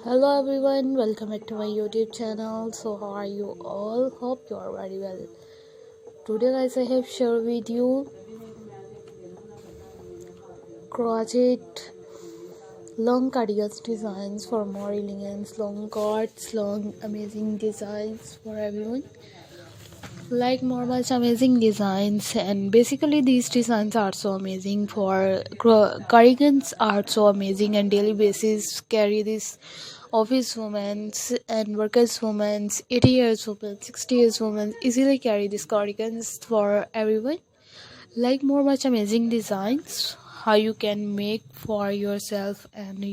Hello everyone, welcome back to my YouTube channel. So how are you all? Hope you are very well. Today guys, I have shared with you crochet long cardigans designs for more elegance, long cards, long amazing designs for everyone. Like more much amazing designs, and basically these designs are so amazing for cardigans are so amazing and daily basis carry this office women and workers women, 80 years women, 60 years women easily carry these cardigans for everyone. Like more much amazing designs how you can make for yourself, and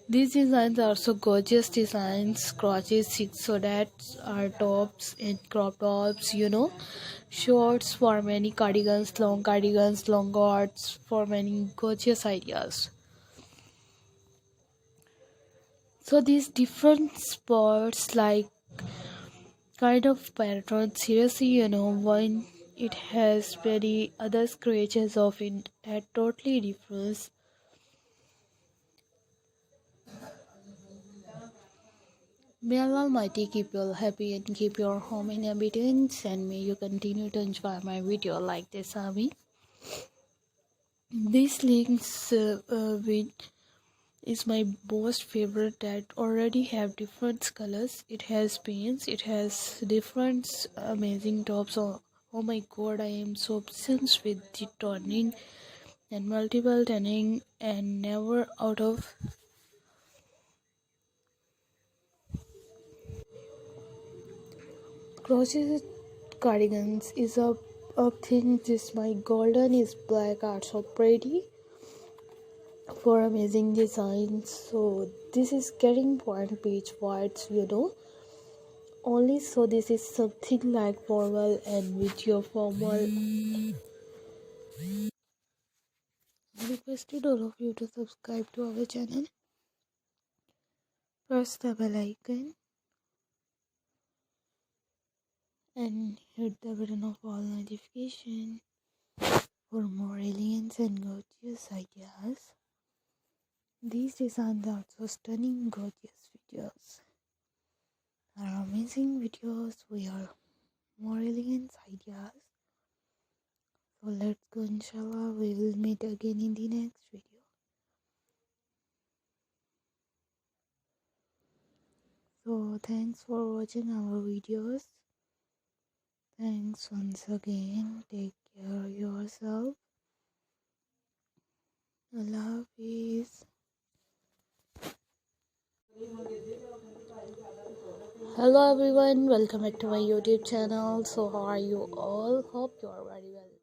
these designs are so gorgeous designs, crotches, so that are tops and crop tops, shorts for many cardigans, long skirts for many gorgeous ideas. So these different spots like kind of pattern, seriously, when it has many other creatures of it at totally different. May Allah Almighty keep you all happy and keep your home in abundance, and may you continue to enjoy my video like this, Ami. These links with is my most favorite that already have different colors. It has pins, it has different amazing tops. Oh my god, I am so obsessed with the turning and multiple turning and never out of. Crochet cardigans is a thing. This my golden is black are so pretty for amazing designs. So this is getting point page whites, only. So this is something like formal, and with your formal. I requested all of you to subscribe to our channel, press the bell icon, and hit the button of all notification for more aliens and gorgeous ideas. These designs are so stunning, gorgeous videos. Are amazing videos. We are more elegant ideas. So let's go, inshallah. We will meet again in the next video. So thanks for watching our videos. Thanks once again. Take care of yourself. Allah Hafiz. Hello everyone, welcome back to my YouTube channel. So how are you all? Hope you are very well.